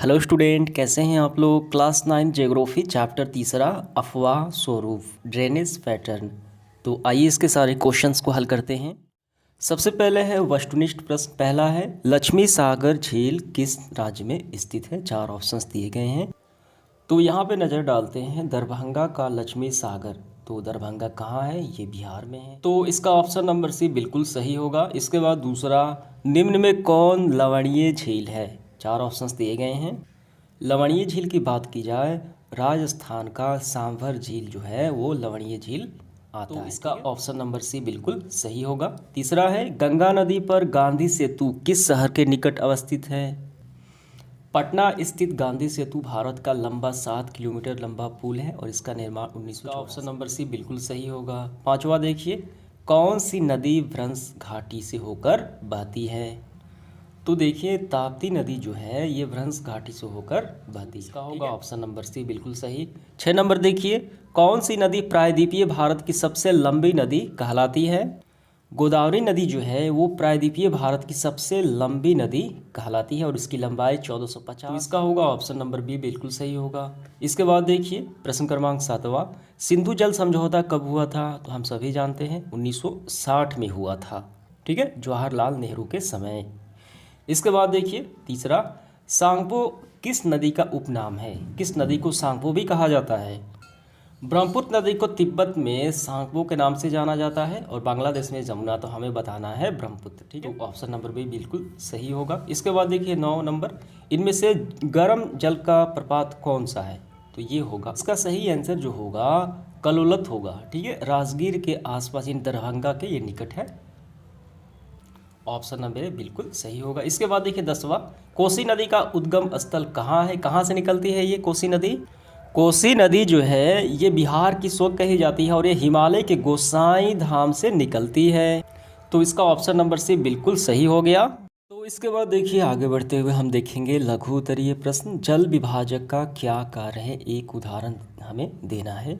Hello student, कैसे हैं आप लोग। क्लास 9 ज्योग्राफी चैप्टर तीसरा अफवाह स्वरूप ड्रेनेज पैटर्न। तो आइए इसके सारे क्वेश्चंस को हल करते हैं। सबसे पहले है वस्तुनिष्ठ प्रश्न। पहला है लक्ष्मी सागर झील किस राज्य में स्थित है। 4 ऑप्शंस दिए गए हैं। तो यहाँ पे नज़र डालते हैं दरभंगा का लक्ष्मी सागर। तो दरभंगा कहाँ है, ये बिहार में है। तो इसका ऑप्शन नंबर सी बिल्कुल सही होगा। इसके बाद दूसरा, निम्न में कौन लवणीय झील है। 4 ऑप्शंस दिए गए हैं। लवणीय झील की बात की जाए, राजस्थान का सांभर झील जो है वो लवणीय झील आता है। इसका ऑप्शन नंबर सी बिल्कुल सही होगा। तीसरा है गंगा नदी पर गांधी सेतु किस शहर के निकट अवस्थित है। पटना स्थित गांधी सेतु भारत का लंबा 7 किलोमीटर लंबा पुल है और इसका निर्माण 1900। ऑप्शन नंबर सी बिल्कुल सही होगा। पांचवा देखिए, कौन सी नदी भ्रंश घाटी से होकर बहती है। तो देखिए ताप्ती नदी जो है ये भ्रंश घाटी से होकर बहती है। इसका होगा ऑप्शन नंबर सी बिल्कुल सही। 6 नंबर देखिए, कौन सी नदी प्रायद्वीपीय भारत की सबसे लंबी नदी कहलाती है। गोदावरी नदी जो है वो प्रायद्वीपीय भारत की सबसे लंबी नदी कहलाती है और इसकी लंबाई 1450। तो इसका होगा ऑप्शन नंबर बी बिल्कुल सही होगा। इसके बाद देखिए प्रश्न क्रमांक 7वां, सिंधु जल समझौता कब हुआ था। तो हम सभी जानते हैं 1960 में हुआ था, ठीक है, जवाहरलाल नेहरू के समय। इसके बाद देखिए तीसरा, सांगपो किस नदी का उपनाम है। किस नदी को सांगपो भी कहा जाता है। ब्रह्मपुत्र नदी को तिब्बत में सांगपो के नाम से जाना जाता है और बांग्लादेश में जमुना। तो हमें बताना है ब्रह्मपुत्र, ठीक है। तो ऑप्शन नंबर बी बिल्कुल सही होगा। इसके बाद देखिए 9 नंबर, इनमें से गर्म जल का प्रपात कौन सा है। तो ये होगा, इसका सही आंसर जो होगा कलोलत होगा, ठीक है। राजगीर के आसपास इन दरभंगा के ये निकट है। ऑप्शन नंबर बिल्कुल सही होगा। इसके बाद देखिए 10वां, कोसी नदी का उद्गम स्थल कहाँ है। कहाँ से निकलती है ये कोसी नदी। कोसी नदी जो है ये बिहार की शोक कही जाती है और ये हिमालय के गोसाई धाम से निकलती है। तो इसका ऑप्शन नंबर सी बिल्कुल सही हो गया। तो इसके बाद देखिए आगे बढ़ते हुए हम देखेंगे लघु उत्तरीय प्रश्न। जल विभाजक का क्या कार्य है, एक उदाहरण हमें देना है।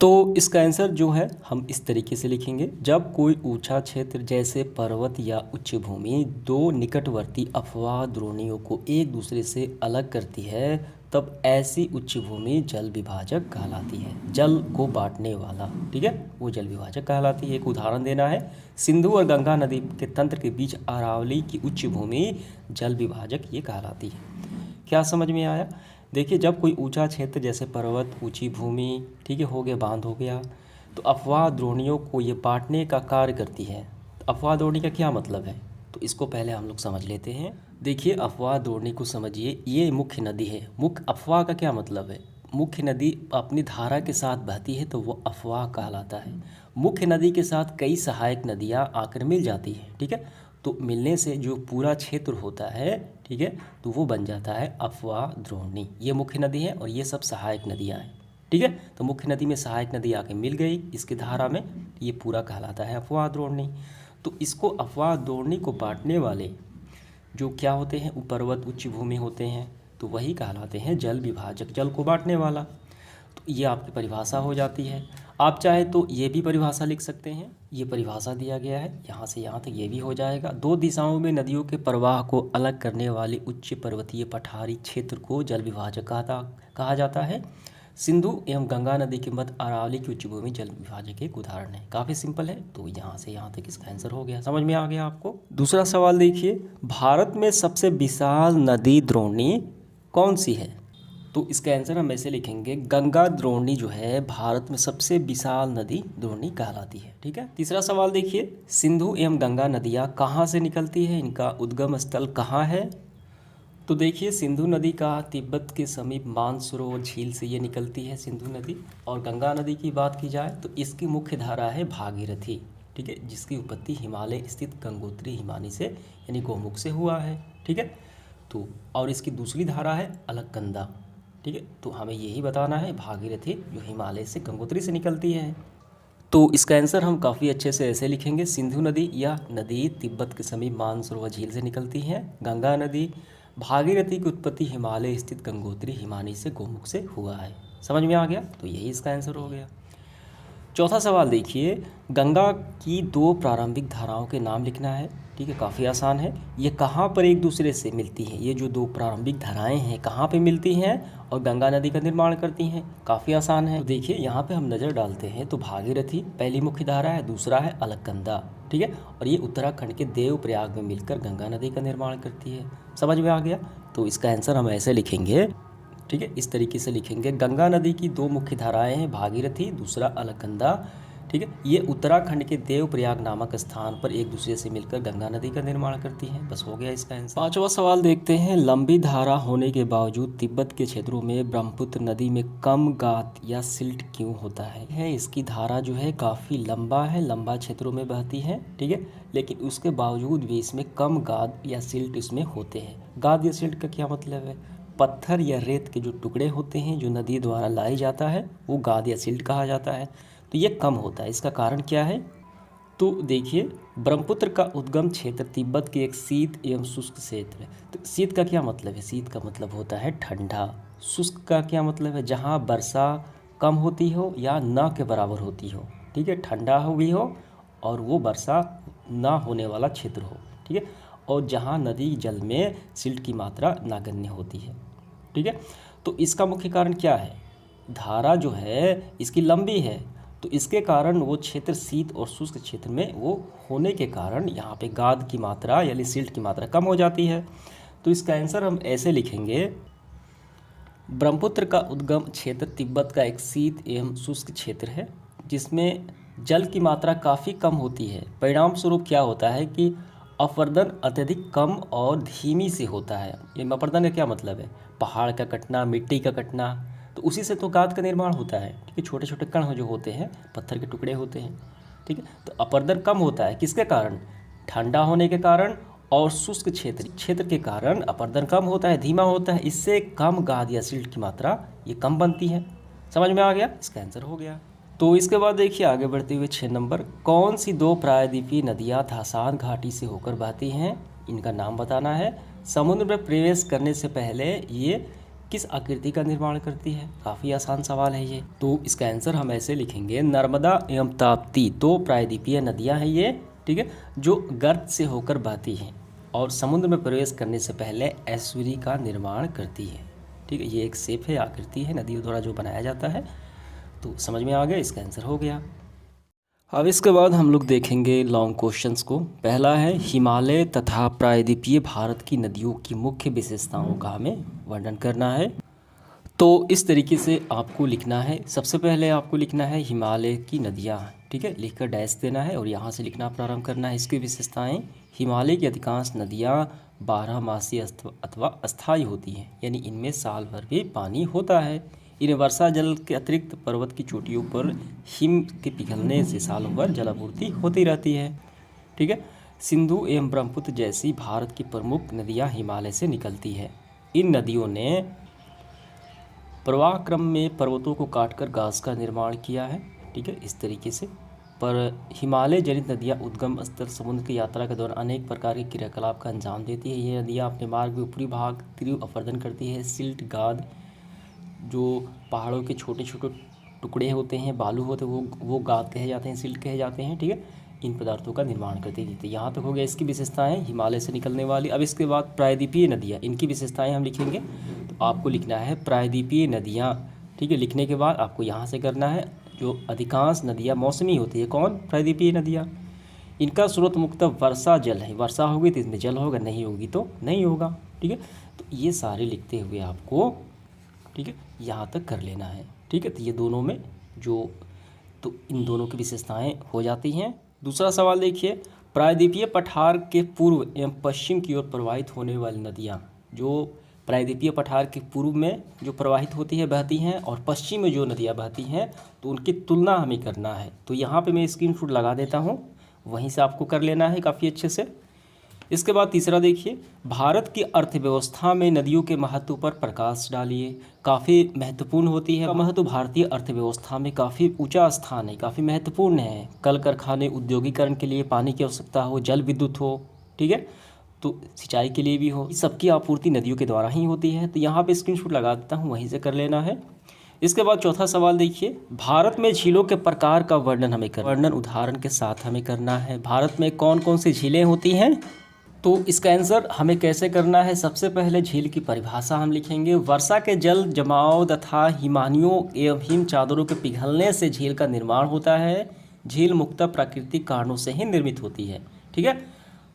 तो इसका आंसर जो है हम इस तरीके से लिखेंगे, जब कोई ऊंचा क्षेत्र जैसे पर्वत या उच्च भूमि दो निकटवर्ती अफवाह द्रोणियों को एक दूसरे से अलग करती है तब ऐसी उच्च भूमि जल विभाजक कहलाती है। जल को बांटने वाला, ठीक है, वो जल विभाजक कहलाती है। एक उदाहरण देना है, सिंधु और गंगा नदी के तंत्र के बीच अरावली की उच्च भूमि जल विभाजक ये कहलाती है। क्या समझ में आया। देखिए जब कोई ऊंचा क्षेत्र जैसे पर्वत, ऊंची भूमि, ठीक है, हो गया, बांध हो गया, तो अफवाह द्रोणियों को ये बांटने का कार्य करती है। तो अफवाह द्रोणी का क्या मतलब है, तो इसको पहले हम लोग समझ लेते हैं। देखिए अफवाह द्रोणी को समझिए, ये मुख्य नदी है। मुख्य अफवाह का क्या मतलब है, मुख्य नदी अपनी धारा के साथ बहती है तो वो अफवाह कहलाता है। मुख्य नदी के साथ कई सहायक नदियाँ आकर मिल जाती हैं, ठीक है, तो मिलने से जो पूरा क्षेत्र होता है, ठीक है, तो वो बन जाता है अफवाह द्रोणी। ये मुख्य नदी है और ये सब सहायक नदियाँ हैं, ठीक है। तो मुख्य नदी में सहायक नदी आके मिल गई इसकी धारा में, ये पूरा कहलाता है अफवाह द्रोणी। तो इसको अफवाह द्रोणी को बांटने वाले जो क्या होते हैं, पर्वत, उच्च भूमि होते हैं, तो वही कहलाते हैं जल विभाजक, जल को बांटने वाला। तो ये आपकी परिभाषा हो जाती है। आप चाहे तो ये भी परिभाषा लिख सकते हैं, ये परिभाषा दिया गया है, यहाँ से यहाँ तक ये भी हो जाएगा। दो दिशाओं में नदियों के प्रवाह को अलग करने वाले उच्च पर्वतीय पठारी क्षेत्र को जल विभाजक कहा जाता है। सिंधु एवं गंगा नदी के मध्य अरावली की उच्च भूमि जल विभाजक एक उदाहरण है। काफ़ी सिंपल है, तो यहाँ से यहाँ तक इसका आंसर हो गया। समझ में आ गया आपको। दूसरा सवाल देखिए, भारत में सबसे विशाल नदी द्रोणी कौन सी है। तो इसका आंसर हम ऐसे लिखेंगे, गंगा द्रोणी जो है भारत में सबसे विशाल नदी द्रोणी कहलाती है, ठीक है। तीसरा सवाल देखिए, सिंधु एवं गंगा नदियाँ कहाँ से निकलती है, इनका उद्गम स्थल कहाँ है। तो देखिए सिंधु नदी का तिब्बत के समीप मानसरोवर झील से ये निकलती है सिंधु नदी। और गंगा नदी की बात की जाए तो इसकी मुख्य धारा है भागीरथी, ठीक है, जिसकी उत्पत्ति हिमालय स्थित गंगोत्री हिमानी से यानी गौमुख से हुआ है, ठीक है। तो और इसकी दूसरी धारा है अलकनंदा, ठीक है। तो हमें यही बताना है भागीरथी जो हिमालय से गंगोत्री से निकलती है। तो इसका आंसर हम काफ़ी अच्छे से ऐसे लिखेंगे, सिंधु नदी या नदी तिब्बत के समीप मानसरोवर झील से निकलती है। गंगा नदी भागीरथी की उत्पत्ति हिमालय स्थित गंगोत्री हिमानी से गौमुख से हुआ है। समझ में आ गया, तो यही इसका आंसर हो गया। चौथा सवाल देखिए, गंगा की दो प्रारंभिक धाराओं के नाम लिखना है। ठीक है, काफ़ी आसान है। ये कहाँ पर एक दूसरे से मिलती हैं? ये जो दो प्रारंभिक धाराएं हैं कहाँ पे मिलती हैं और गंगा नदी का निर्माण करती हैं? काफ़ी आसान है। तो देखिए यहाँ पे हम नज़र डालते हैं तो भागीरथी पहली मुख्य धारा है, दूसरा है अलकनंदा। ठीक है, और ये उत्तराखंड के देवप्रयाग में मिलकर गंगा नदी का निर्माण करती है। समझ में आ गया? तो इसका आंसर हम ऐसे लिखेंगे। ठीक है, इस तरीके से लिखेंगे, गंगा नदी की दो मुख्य धाराएं हैं, भागीरथी, दूसरा अलकनंदा। ठीक है, ये उत्तराखंड के देवप्रयाग नामक स्थान पर एक दूसरे से मिलकर गंगा नदी का निर्माण करती हैं। बस हो गया इसका आंसर। पांचवा सवाल देखते हैं, लंबी धारा होने के बावजूद तिब्बत के क्षेत्रों में ब्रह्मपुत्र नदी में कम गाद या सिल्ट क्यों होता है? इसकी धारा जो है काफ़ी लंबा है, लंबा क्षेत्रों में बहती है। ठीक है, लेकिन उसके बावजूद भी इसमें कम गाद या सिल्ट इसमें होते हैं। गाद या सिल्ट का क्या मतलब है? पत्थर या रेत के जो टुकड़े होते हैं जो नदी द्वारा लाई जाता है वो गाद या सिल्ट कहा जाता है। तो ये कम होता है। इसका कारण क्या है? तो देखिए, ब्रह्मपुत्र का उद्गम क्षेत्र तिब्बत के एक शीत एवं शुष्क क्षेत्र है। तो शीत का क्या मतलब है? शीत का मतलब होता है ठंडा। शुष्क का क्या मतलब है? जहाँ वर्षा कम होती हो या न के बराबर होती हो। ठीक है, ठंडा हो भी हो और वो वर्षा ना होने वाला क्षेत्र हो। ठीक है, और जहाँ नदी जल में सिल्ट की मात्रा नगण्य होती है। ठीक है, तो इसका मुख्य कारण क्या है? धारा जो है इसकी लंबी है, तो इसके कारण वो क्षेत्र शीत और शुष्क क्षेत्र में वो होने के कारण यहाँ पे गाद की मात्रा यानी सिल्ट की मात्रा कम हो जाती है। तो इसका आंसर हम ऐसे लिखेंगे, ब्रह्मपुत्र का उद्गम क्षेत्र तिब्बत का एक शीत एवं शुष्क क्षेत्र है जिसमें जल की मात्रा काफ़ी कम होती है। परिणाम स्वरूप क्या होता है कि अपरदन अत्यधिक कम और धीमी से होता है। ये अपरदन का क्या मतलब है? पहाड़ का कटना, मिट्टी का कटना, तो उसी से तो गाद का निर्माण होता है। ठीक है, छोटे छोटे कण जो होते हैं, पत्थर के टुकड़े होते हैं। ठीक है, तो अपरदन कम होता है किसके कारण? ठंडा होने के कारण और शुष्क क्षेत्र के कारण अपरदन कम होता है, धीमा होता है। इससे कम गाद या सिल्ट की मात्रा ये कम बनती है। समझ में आ गया? इसका आंसर हो गया। तो इसके बाद देखिए आगे बढ़ते हुए 6 नंबर, कौन सी दो प्रायद्वीपीय नदियाँ धासान घाटी से होकर बहती हैं? इनका नाम बताना है। समुद्र में प्रवेश करने से पहले ये किस आकृति का निर्माण करती है? काफ़ी आसान सवाल है ये। तो इसका आंसर हम ऐसे लिखेंगे, नर्मदा एवं ताप्ती दो प्रायद्वीपीय नदियाँ हैं ये। ठीक है, जो गर्त से होकर बहती हैं और समुद्र में प्रवेश करने से पहले ऐश्वर्य का निर्माण करती है। ठीक है, ये एक शेप है, आकृति है नदियों द्वारा जो बनाया जाता है। तो समझ में आ गया, इसका आंसर हो गया। अब इसके बाद हम लोग देखेंगे लॉन्ग क्वेश्चंस को। पहला है, हिमालय तथा प्रायद्वीपीय भारत की नदियों की मुख्य विशेषताओं का हमें वर्णन करना है। तो इस तरीके से आपको लिखना है। सबसे पहले आपको लिखना है हिमालय की नदियाँ। ठीक है, लिखकर डैश देना है और यहाँ से लिखना प्रारंभ करना है। इसकी विशेषताएँ, हिमालय की अधिकांश नदियाँ 12 मासीय अथवा अस्थायी होती हैं, यानी इनमें साल भर भी पानी होता है। इन्हें वर्षा जल के अतिरिक्त पर्वत की चोटियों पर हिम के पिघलने से सालों भर जलापूर्ति होती रहती है। ठीक है, सिंधु एवं ब्रह्मपुत्र जैसी भारत की प्रमुख नदियां हिमालय से निकलती है। इन नदियों ने प्रवाह क्रम में पर्वतों को काटकर घास का निर्माण किया है। ठीक है, इस तरीके से। पर हिमालय जनित नदियाँ उद्गम स्थल समुद्र की यात्रा के दौरान अनेक प्रकार के क्रियाकलाप का अंजाम देती है। ये नदियाँ अपने मार्ग में ऊपरी भाग तीव्र अपरदन करती है। सिल्ट, गाद, जो पहाड़ों के छोटे छोटे टुकड़े होते हैं, बालू होते हैं, वो गाद कहे जाते हैं, सिल्ट कहे जाते हैं। ठीक है, इन पदार्थों का निर्माण करती थी। यहाँ तक हो गया इसकी विशेषताएं हिमालय से निकलने वाली। अब इसके बाद प्रायद्वीपीय नदियाँ, इनकी विशेषताएं हम लिखेंगे। तो आपको लिखना है प्रायद्वीपीय नदियाँ। ठीक है, लिखने के बाद आपको यहाँ से करना है, जो अधिकांश नदियाँ मौसमी होती है। कौन? प्रायद्वीपीय नदियाँ। इनका स्रोत मुख्यतः वर्षा जल है। वर्षा होगी तो इसमें जल होगा, नहीं होगी तो नहीं होगा। ठीक है, तो ये सारे लिखते हुए आपको, ठीक है, यहाँ तक कर लेना है। ठीक है, तो ये दोनों में जो, तो इन दोनों की विशेषताएं हो जाती हैं। दूसरा सवाल देखिए, प्रायद्वीपीय पठार के पूर्व एवं पश्चिम की ओर प्रवाहित होने वाली नदियाँ, जो प्रायद्वीपीय पठार के पूर्व में जो प्रवाहित होती है, बहती हैं, और पश्चिम में जो नदियाँ बहती हैं, तो उनकी तुलना हमें करना है। तो यहाँ पे मैं स्क्रीनशॉट लगा देता हूँ, वहीं से आपको कर लेना है काफ़ी अच्छे से। इसके बाद तीसरा देखिए, भारत की अर्थव्यवस्था में नदियों के महत्व पर प्रकाश डालिए। काफ़ी महत्वपूर्ण होती है। महत्व भारतीय अर्थव्यवस्था में काफ़ी ऊंचा स्थान है, काफ़ी महत्वपूर्ण है। कल कारखाने, औद्योगिकरण के लिए पानी की आवश्यकता हो, जल विद्युत हो, ठीक है, तो सिंचाई के लिए भी हो, सबकी आपूर्ति नदियों के द्वारा ही होती है। तो यहाँ पे स्क्रीनशॉट लगा देता हूँ, वहीं से कर लेना है। इसके बाद चौथा सवाल देखिए, भारत में झीलों के प्रकार का वर्णन हमें वर्णन उदाहरण के साथ हमें करना है। भारत में कौन कौन सी झीलें होती हैं, तो इसका आंसर हमें कैसे करना है। सबसे पहले झील की परिभाषा हम लिखेंगे। वर्षा के जल जमाव तथा हिमानियों एवं हिम चादरों के पिघलने से झील का निर्माण होता है। झील मुख्यतः प्राकृतिक कारणों से ही निर्मित होती है। ठीक है,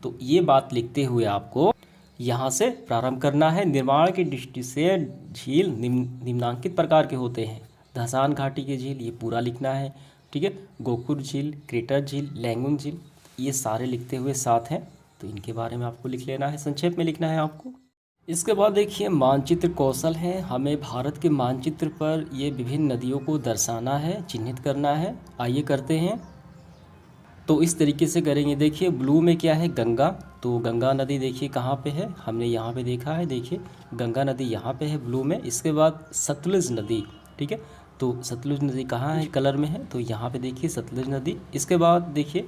तो ये बात लिखते हुए आपको यहाँ से प्रारंभ करना है। निर्माण की दृष्टि से झील निम्नांकित प्रकार के होते हैं। धसान घाटी की झील, ये पूरा लिखना है। ठीक है, गोकुर झील, क्रेटर झील, लैंगुन झील, ये सारे लिखते हुए साथ हैं, तो इनके बारे में आपको लिख लेना है, संक्षेप में लिखना है आपको। इसके बाद देखिए मानचित्र कौशल है। हमें भारत के मानचित्र पर ये विभिन्न नदियों को दर्शाना है, चिन्हित करना है। आइए करते हैं। तो इस तरीके से करेंगे। देखिए ब्लू में क्या है, गंगा, तो गंगा नदी देखिए कहाँ पे है, हमने यहाँ पे देखा है। देखिए गंगा नदी यहाँ पे है ब्लू में। इसके बाद सतलुज नदी, ठीक है, तो सतलुज नदी कहाँ है, कलर में है, तो यहाँ पे देखिए सतलुज नदी। इसके बाद देखिए,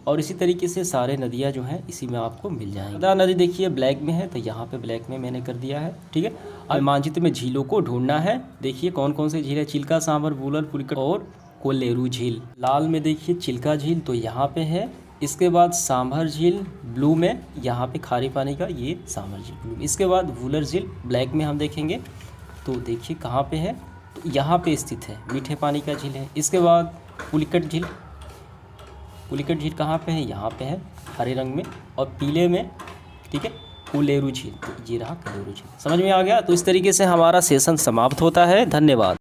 और इसी तरीके से सारे नदियाँ जो हैं इसी में आपको मिल जाएंगी। नर्मदा नदी देखिए ब्लैक में है, तो यहाँ पे ब्लैक में मैंने कर दिया है। ठीक है, अब मानचित्र में झीलों को ढूंढना है। देखिए कौन कौन सी झील है, चिल्का, सांभर, वूलर, पुलिकट और कोलेरू झील। लाल में देखिए चिल्का झील, तो यहाँ पे है। इसके बाद सांभर झील ब्लू में, यहाँ पे खारे पानी का, ये सांभर झील ब्लू। इसके बाद वूलर झील ब्लैक में हम देखेंगे, तो देखिए कहाँ पे है, तो यहाँ पे स्थित है, मीठे पानी का झील है। इसके बाद पुलिकट झील, पुलिकट झील कहाँ पे है, यहाँ पे है हरे रंग में, और पीले में, ठीक है, कोलेरू झील, तो ये रहा कोलेरू झील। समझ में आ गया। तो इस तरीके से हमारा सेशन समाप्त होता है। धन्यवाद।